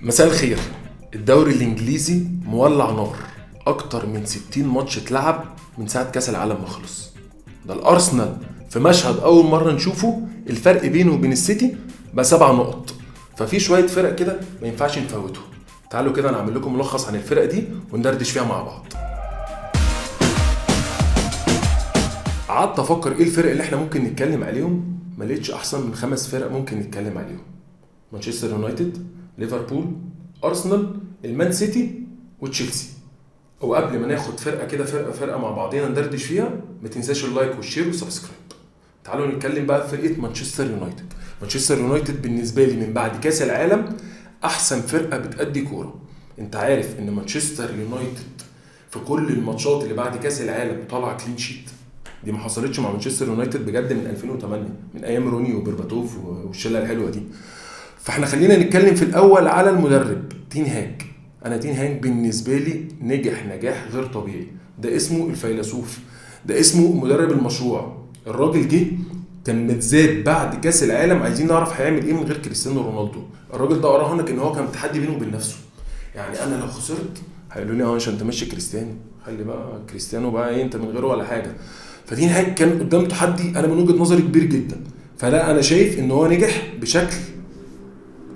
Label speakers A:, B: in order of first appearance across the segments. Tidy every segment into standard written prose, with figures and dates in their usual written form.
A: مساء الخير. الدوري الانجليزي مولع نار، اكتر من 60 ماتش اتلعب من ساعه كاس العالم ما خلص. ده الارسنال في مشهد اول مره نشوفه، الفرق بينه وبين السيتي بقى 7 نقط. ففي شويه فرق كده ما ينفعش نفوتهم. تعالوا كده نعمل لكم ملخص عن الفرق دي وندردش فيها مع بعض. قعدت افكر ايه الفرق اللي احنا ممكن نتكلم عليهم، ما لقيتش احسن من 5 فرق ممكن نتكلم عليهم: مانشستر يونايتد، ليفربول، ارسنال، المان سيتي، وتشيلسي. وقبل ما ناخد فرقه كده فرقه مع بعضينا ندردش فيها، ما تنساش اللايك والشير والسبسكرايب. تعالوا نتكلم بقى في فرقه مانشستر يونايتد. مانشستر يونايتد بالنسبه لي من بعد كاس العالم احسن فرقه بتأدي كوره. انت عارف ان مانشستر يونايتد في كل الماتشات اللي بعد كاس العالم طالعه كلين شيت. دي ما حصلتش مع مانشستر يونايتد بجد من 2008، من ايام روني وبرباتوف والشله الحلوه دي. فاحنا خلينا نتكلم في الاول على المدرب تين هاج. انا تين هاج بالنسبه لي نجح نجاح غير طبيعي. ده اسمه الفيلسوف، ده اسمه مدرب المشروع. الراجل جه كان متزاد بعد كاس العالم، عايزين نعرف هيعمل ايه من غير كريستيانو رونالدو. الراجل ده اراهنك ان هو كان تحدي بينه وبين نفسه. يعني انا لو خسرت هيقولوا لي عشان انت ماشي كريستيانو، خلي بقى كريستيانو بقى ايه، انت من غيره ولا حاجه. فتين هاج كان قدام تحدي انا من وجهه نظري كبير جدا. فلا انا شايف ان هو نجح بشكل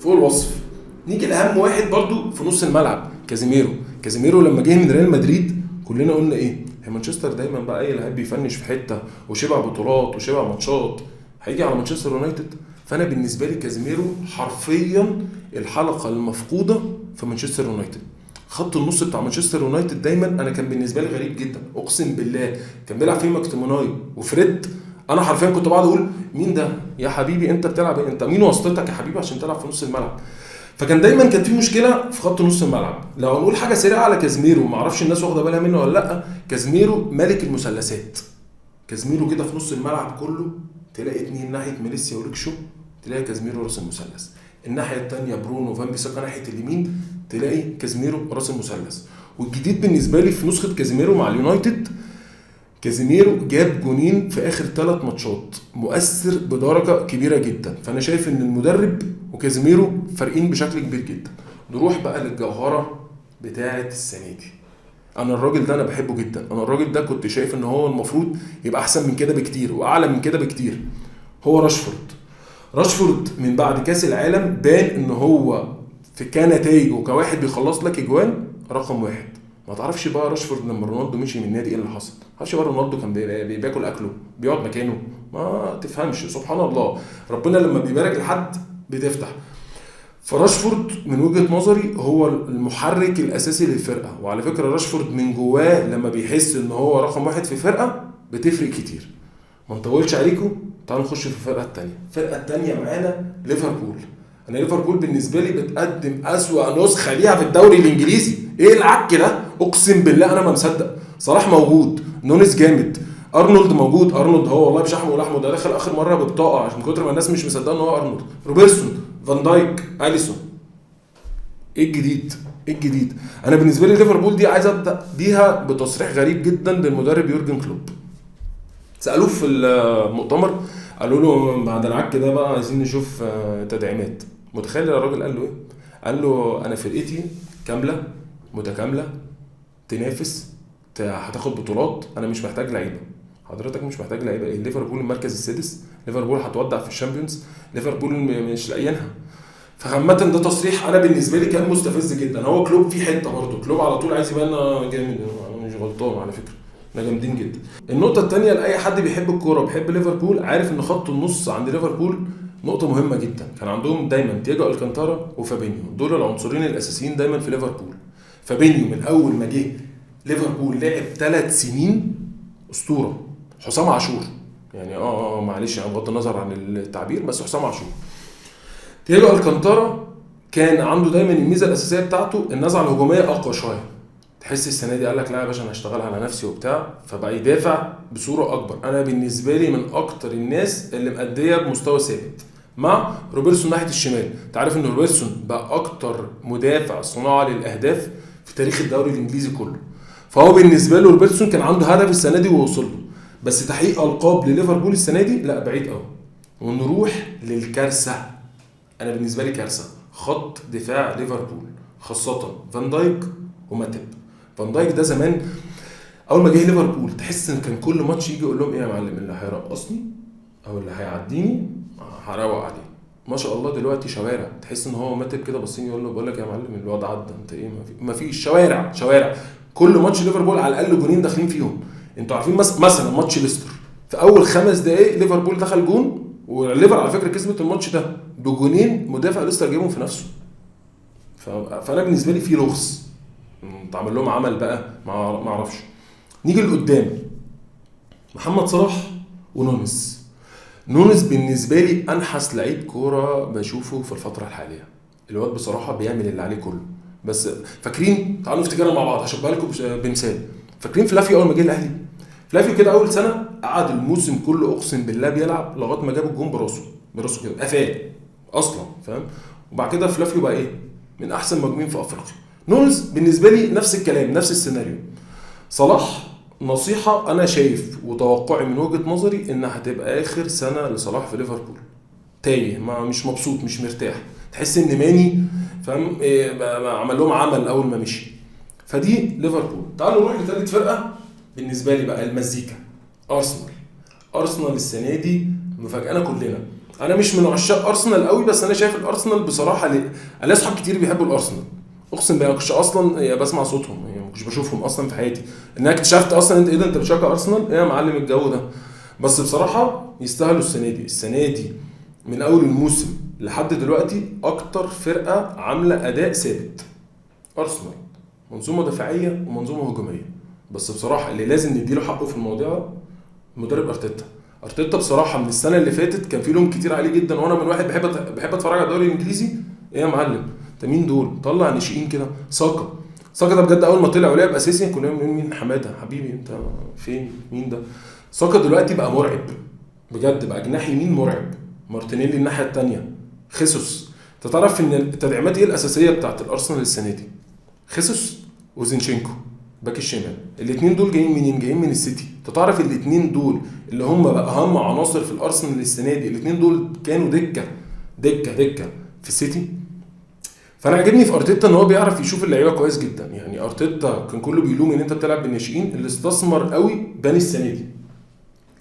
A: فوق الوصف. نيجي لاهم واحد برضو في نص الملعب، كازيميرو لما جه من ريال مدريد كلنا قلنا ايه، هي مانشستر دايما بقى اي لعيب بيفنش في حته وشبع بطولات وشبع ماتشات هيجي على مانشستر يونايتد. فانا بالنسبه لي كازيميرو حرفيا الحلقه المفقوده في مانشستر يونايتد. خط النص بتاع مانشستر يونايتد دايما انا كان بالنسبه لي غريب جدا، اقسم بالله كان بيلعب فيه ماكتوميناي وفريد. انا حرفيا كنت بقعد اقول مين ده يا حبيبي، انت بتلعب انت مين واسطتك يا حبيبي عشان تلعب في نص الملعب. فكان دايما كانت في مشكله في خط نص الملعب. لو هنقول حاجه سريعه على كازيميرو، ما اعرفش الناس واخده بالها منه ولا لا، كازيميرو ملك المثلثات. كازيميرو كده في نص الملعب كله تلاقي اتنين ناحيه ميليسيا وريكشو، تلاقي كازيميرو راس المثلث. الناحيه الثانيه برونو فان بيساكا ناحيه اليمين، تلاقي كازيميرو راس المثلث. والجديد بالنسبه لي في نسخه كازيميرو مع اليونايتد، كازيميرو جاب جونين في اخر 3 ماتشات، مؤثر بدرجه كبيره جدا. فانا شايف ان المدرب وكازيميرو فارقين بشكل كبير جدا. نروح بقى للجوهره بتاعه السنه دي. انا الراجل ده انا بحبه جدا. انا الراجل ده كنت شايف ان هو المفروض يبقى احسن من كده بكتير واعلى من كده بكتير. هو راشفورد من بعد كاس العالم بان ان هو في كنتائج وكواحد بيخلص لك اجوان رقم 1. ما تعرفش بقى راشفورد لما رونالدو مشي من النادي ايه اللي حصل. ما تعرفش بقى رونالدو كان بياكل اكله بيقعد مكانه، ما تفهمش. سبحان الله، ربنا لما بيبارك لحد بتفتح. فراشفورد من وجهة نظري هو المحرك الاساسي للفرقه. وعلى فكره راشفورد من جواه لما بيحس ان هو رقم 1 في فرقه بتفرق كتير. ما نطولش عليكم، تعالوا نخش في الفرقه الثانيه معانا ليفربول. انا ليفربول بالنسبه لي بتقدم اسوأ نسخه ليها في الدوري الانجليزي. ايه العك ده، اقسم بالله انا ما مصدق. صلاح موجود، نونيز جامد، ارنولد موجود. ارنولد هو والله بشحمه ولحمه، ده دخل اخر مره ببطاقه عشان كتر ما الناس مش مصدقه ان هو ارنولد. روبرتسون، فان دايك، اليسون. ايه الجديد؟ انا بالنسبه لي ليفربول دي عايز ابدا بيها بتصريح غريب جدا للمدرب يورجن كلوب. سالوه في المؤتمر قالوا له بعد العك ده بقى عايزين نشوف تدعيمات. متخيل الراجل قال له ايه؟ قال له انا فرقتي كامله متكامله، تنافس، هتاخد بطولات، انا مش محتاج لعيبه. حضرتك مش محتاج لعيبه ايه؟ ليفربول المركز السادس، ليفربول هتودع في الشامبيونز، ليفربول مش لاقيينها. فعامه ده تصريح انا بالنسبه لي كان مستفز جدا. هو كلوب في حته برضه، كلوب على طول عايز يبان جامد. انا مش غلطان على فكره، احنا جامدين جدا. النقطه الثانيه لاي حد بيحب الكوره بيحب ليفربول، عارف ان خط النص عند ليفربول نقطه مهمه جدا. كان عندهم دايما تياجو الكانتارا وفابينيو، دول العنصرين الاساسيين دايما في ليفربول. فابينيو من اول ما جه ليفربول لعب 3 سنين اسطوره. حسام عاشور يعني معلش انا بغض النظر عن التعبير، بس حسام عاشور. تياجو الكانتارا كان عنده دايما الميزه الاساسيه بتاعته النزعه الهجوميه اقوى شويه. تحس السنه دي قال لك لا يا باشا انا هشتغل على نفسي وبتاع، فبقى يدافع بصوره اكبر. انا بالنسبه لي من اكتر الناس اللي مأديه بمستوى ثابت مع روبرتسون ناحيه الشمال. انت عارف ان روبرتسون بقى اكتر مدافع صناعه للاهداف في تاريخ الدوري الانجليزي كله. فهو بالنسبه له روبرتسون كان عنده هدف السنه دي ووصل له، بس تحقيق القاب لليفربول السنه دي لا، بعيد قوي. ونروح للكارثه. انا بالنسبه لي كارثه خط دفاع ليفربول، خاصه فان دايك وماتب. فان دايك ده زمان اول ما جه ليفربول تحس ان كان كل ماتش يجي يقول لهم ايه يا معلم، اللي هيرقصني او اللي هيعديني هروق عليه. ما شاء الله دلوقتي شوارع، تحس ان هو ماتب كده باصين يقول له بقول لك يا معلم الواد عدى انت ايه، ما فيش شوارع. كل ماتش ليفربول على الاقل جونين داخلين فيهم. انتوا عارفين مثلا ماتش ليستر في اول 5 دقائق ليفربول دخل جون، والليفر على فكره كسبت الماتش ده بجونين مدافع ليستر جابهم في نفسه. فانا بالنسبه لي في لغز تعمل لهم عمل بقى ما اعرفش. نيجي لقدام، محمد صلاح نونس بالنسبه لي انحس لعيب كوره بشوفه في الفتره الحاليه. الواد بصراحه بيعمل اللي عليه كله. بس فاكرين، تعالوا نفتكرها مع بعض هشبه لكم بمثال. فاكرين فلافيو اول ما جه الاهلي؟ فلافيو كده اول سنه قعد الموسم كله اقسم بالله بيلعب لغايه ما جاب الجون براسه كده قفاه اصلا، فاهم؟ وبعد كده فلافيو بقى ايه، من احسن مهاجمين في افريقيا. نونس بالنسبه لي نفس الكلام، نفس السيناريو. صلاح نصيحة أنا شايف وتوقعي من وجهة نظري إنها هتبقى آخر سنة لصلاح في ليفربول. تايه، مش مبسوط، مش مرتاح، تحس إن ماني فاهم عمل لهم عمل أول ما مشي. فدي ليفربول. تعالوا نروح لثالث فرقة بالنسبة لي بقى، المزيكا. أرسنال السنة دي مفاجأنا كلنا. أنا مش من عشاق أرسنال قوي، بس أنا شايف الأرسنال بصراحة أنا أصحاب كتير بيحبوا الأرسنال. اقسم بالله كنتش اصلا بسمع صوتهم، يعني ما كنتش بشوفهم اصلا في حياتي. ان انا اكتشفت اصلا انت ايه ده، انت بتشجع ارسنال ايه يا معلم الجو ده. بس بصراحه يستاهلوا السنه دي من اول الموسم لحد دلوقتي اكتر فرقه عامله اداء ثابت. ارسنال منظومه دفاعيه ومنظومه هجوميه، بس بصراحه اللي لازم نديله حقه في الموضوع مدرب ارتيتا بصراحه. من السنه اللي فاتت كان في لوم كتير عليه جدا، وانا من واحد بحب اتفرج على الدوري الانجليزي. ايه يا معلم انت مين دول، طلع ناشئين كده. ساكا ده بجد اول ما طلع ولعب اساسي كنا بنقول مين حماده حبيبي انت فين، مين ده. ساكا دلوقتي بقى مرعب بجد، بقى جناح يمين مرعب. مارتينيلي الناحيه الثانيه، خيسوس. انت تعرف ان التدعيمات ايه الاساسيه بتاعت الارسنال السنه دي؟ خيسوس وزينشينكو باك الشمال. الاثنين دول جايين منين؟ جايين من السيتي. انت تعرف الاثنين دول اللي هم بقى اهم عناصر في الارسنال السنه دي، الاثنين دول كانوا دكه في السيتي. فانا عجبني في ارتيتا ان هو بيعرف يشوف اللعيبه كويس جدا. يعني ارتيتا كان كله بيلوم ان انت بتلعب بالناشئين، اللي استثمر قوي بني السنه دي.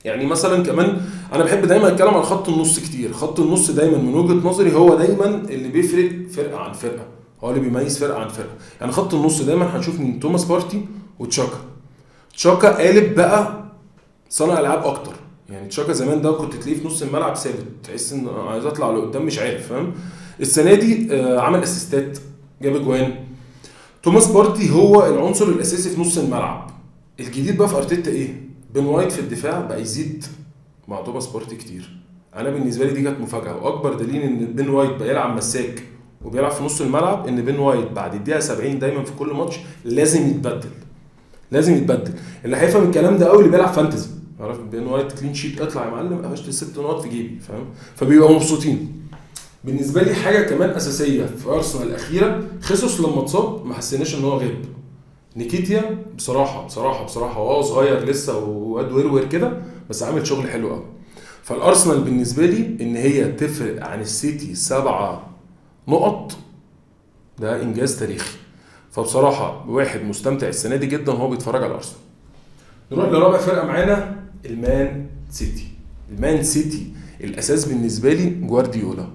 A: يعني مثلا كمان انا بحب دايما اتكلم عن خط النص كتير. خط النص دايما من وجهه نظري هو دايما اللي بيفرق فرقه عن فرقه، هو اللي بيميز فرقه عن فرقه. يعني خط النص دايما هنشوف من توماس بارتي تشاكا قالب بقى صانع العاب اكتر. يعني تشاكا زمان ده كنت تلاقيه في نص الملعب ثابت، تحس ان عايز اطلع لقدام مش عارف، فاهم؟ السنه دي عمل اسيستات، جاب اجوان. توماس بارتي هو العنصر الاساسي في نص الملعب. الجديد بقى في ارتيتا ايه؟ بن وايت في الدفاع بقى يزيد مع توماس بارتي كتير. انا بالنسبه لي دي كانت مفاجاه، واكبر دليل ان بن وايت بقى يلعب مساك وبيلعب في نص الملعب ان بن وايت بعد الدقيقه 70 دايما في كل ماتش لازم يتبدل. اللي هيفهم الكلام ده قوي اللي بيلعب فانتزي، عارف بن وايت كلين شيت اطلع يا معلم قفشت 6 نقط في جيبي، فاهم؟ فبيبقوا مبسوطين. بالنسبه لي حاجه كمان اساسيه في ارسنال الاخيره، خيسوس لما اتصاب ما حسيناش ان هو غاب. نيكيتيا بصراحه وهو صغير لسه وواد ورور كده، بس عامل شغل حلو قوي. فالارسنال بالنسبه لي ان هي تفرق عن السيتي 7 نقط، ده انجاز تاريخي. فبصراحه واحد مستمتع السنه دي جدا وهو بيتفرج على الارسنال. نروح لرابع فرقه معانا، المان سيتي. الاساس بالنسبه لي جوارديولا،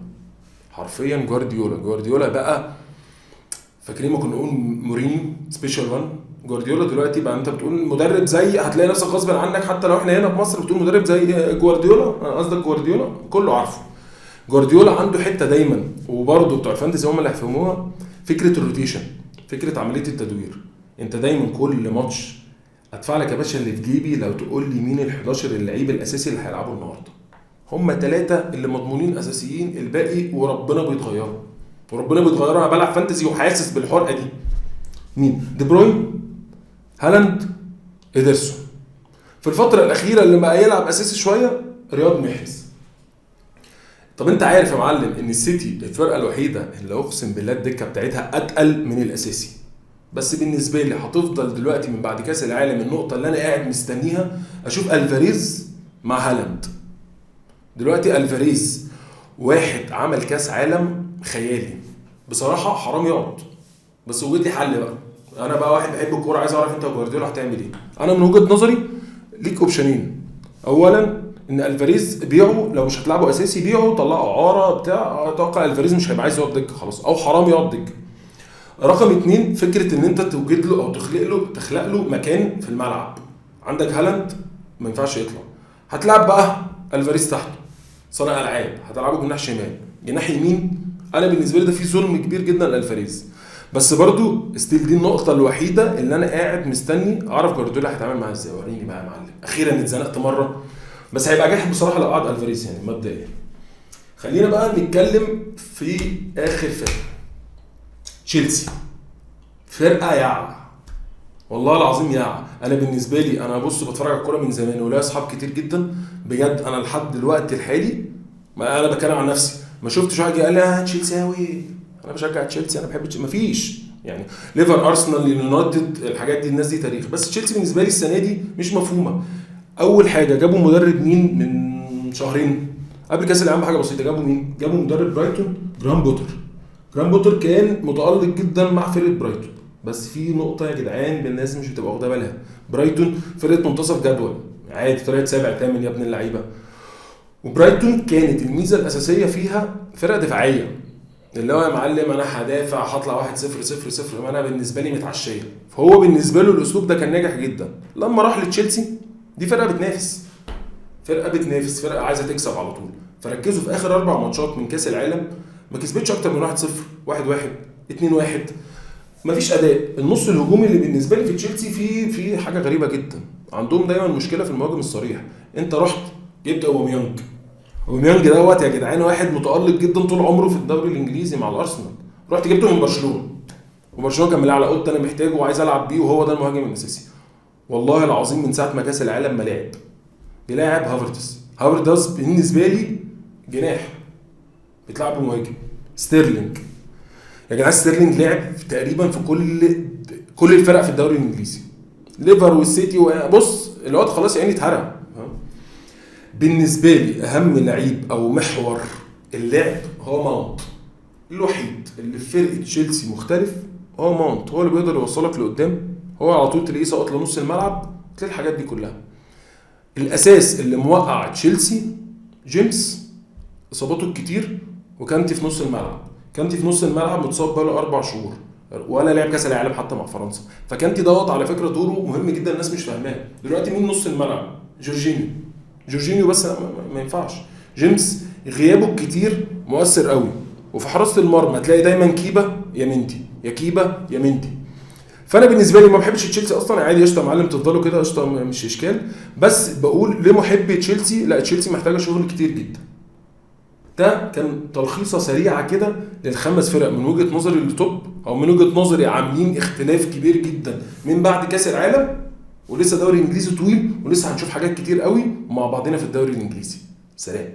A: حرفيا جوارديولا بقى. فاكرين ما كنا نقول مورينيو سبيشال 1؟ جوارديولا دلوقتي بقى انت بتقول مدرب زي، هتلاقي نفسك غصب عنك حتى لو احنا هنا في مصر بتقول مدرب زي جوارديولا، قصدك جوارديولا كله عارفه. جوارديولا عنده حته دايما، وبرضه بتوع الفانتزي هم اللي هيفهموها، فكره الروتيشن، فكره عمليه التدوير. انت دايما كل ماتش ادفع لك يا باشا اللي في جيبي لو تقول لي مين ال11 اللعيب الاساسي اللي هيلعبوا النهارده. هم 3 اللي مضمونين اساسيين، الباقي وربنا بيتغيروا. انا بلعب فانتزي وحاسس بالحرقه دي. مين؟ دي بروين، هالاند، إيدرسون. في الفتره الاخيره اللي بقى يلعب اساسي شويه رياض محرز. طب انت عارف يا معلم ان السيتي الفرقه الوحيده اللي اقسم بالله الدكه بتاعتها اتقل من الاساسي. بس بالنسبه لي هتفضل دلوقتي من بعد كاس العالم النقطه اللي انا قاعد مستنيها اشوف الفاريز مع هالاند. دلوقتي الفاريز واحد عمل كاس عالم خيالي، بصراحه حرام يقعد. بس وجد لي حل بقى. انا بقى واحد بحب الكوره، عايز اعرف انت وجوارديولا هتعمل ايه. انا من وجهه نظري ليك اوبشنين. اولا ان الفاريز بيعه، لو مش هتلعبه اساسي بيعه، طلعه اعاره بتاع، اتوقع الفاريز مش هيبقى عايز يقعد دكه خلاص، او حرام يقعد دكه. رقم اتنين، فكره ان انت توجد له او تخلق له مكان في الملعب. عندك هالاند ما ينفعش يطلع، هتلعب بقى الفاريز تحته صانع العاب، هتلعبه جناح شمال جناح يمين. انا بالنسبه لي ده في ظلم كبير جدا للفاريز. بس برضو ستيل دي النقطه الوحيده اللي انا قاعد مستني اعرف جوارديولا هيتعامل معاها ازاي. وريني بقى يا معلم، اخيرا اتزنقت مره. بس هيبقى جاحد بصراحه لو قعد الفاريز يعني مبدئيا. خلينا بقى نتكلم في اخر فرقه، تشيلسي. فرقه والله العظيم انا بالنسبه لي، انا بص بتفرج على الكوره من زمان وليا اصحاب كتير جدا بجد. انا لحد الوقت الحالي، ما انا بتكلم عن نفسي، ما شفتش واحد قال لي تشيلساوي انا بشجع تشيلسي، انا بحب تشيلسي، مفيش يعني. ليفر، ارسنال، يونايتد، الحاجات دي الناس دي تاريخ. بس تشيلسي بالنسبه لي السنه دي مش مفهومه. اول حاجه جابوا مدرب مين من شهرين قبل كاس العالم، حاجه بسيطه، جابوا مين؟ جابوا مدرب برايتون جرام بوتر كان متالق جدا مع فرقه برايتون. بس في نقطه يا جدعان الناس مش بتبقى واخده بالها، برايتون فرقه منتصف جدول عادي، طلعت سابع ثامن يا ابن اللعيبه. وبرايتون كانت الميزه الاساسيه فيها فرقه دفاعيه، اللي هو يا معلم انا هدافع هطلع 1-0 ما انا بالنسبه لي متعشيه. فهو بالنسبه له الاسلوب ده كان ناجح جدا. لما راح لتشيلسي، دي فرقه بتنافس، فرقه عايزه تكسب على طول. فركزوا في اخر 4 ماتشات من كاس العالم، ما كسبتش اكتر من 1-0، 1-1، 2-1. مفيش اداء. النص الهجومي اللي بالنسبه لي في تشيلسي في حاجه غريبه جدا، عندهم دايما مشكله في المهاجم الصريح. انت رحت جبت اوباميانج دوت يا جدعان، واحد متالق جدا طول عمره في الدوري الانجليزي مع الارسنال، رحت جبته من برشلونه، وبرشلونه كان ملاعب، قلت انا محتاجه وعايز العب بيه وهو ده المهاجم الاساسي. والله العظيم من ساعه ما كاس العالم ما لعب، بيلاعب هافرتز بالنسبه لي جناح بيتلعب بمهاجم. ستيرلينج يا جدعان، ستيرلينج لعب تقريبا في كل الفرق في الدوري الانجليزي، ليفر والسيتي، بص الواد خلاص يعني اتهرى. بالنسبه لي اهم لعيب او محور اللعب هو ماونت، الوحيد اللي في فرقه تشيلسي مختلف هو ماونت، هو اللي بيقدر يوصلك لقدام، هو على طول تلاقيه سقط لنص الملعب، تلاقي الحاجات دي كلها. الاساس اللي موقع تشيلسي جيمس، اصاباته الكتير، وكانتي في نص الملعب. كانتي في نص الملعب متصاب بقاله 4 شهور ولا لعب كاس العالم حتى مع فرنسا. فكانتي دوت على فكره دوره مهم جدا، الناس مش فاهماه دلوقتي. مين نص الملعب؟ جورجينيو بس ما ينفعش. جيمس غيابه الكتير مؤثر قوي. وفي حراسه المرمى تلاقي دايما كيبا يا مندي. فانا بالنسبه لي ما بحبش تشيلسي اصلا، عادي قشطه معلم، تفضلوا كده قشطه مش اشكال. بس بقول لمحب تشيلسي، لا تشيلسي محتاجه شغل كتير جدا. ده كان تلخيصه سريعه كده للخمس فرق من وجهه نظري التوب، او من وجهه نظري عاملين اختلاف كبير جدا من بعد كاس العالم. ولسه دوري انجليزي طويل، ولسه هنشوف حاجات كتير قوي مع بعضنا في الدوري الانجليزي. سلام.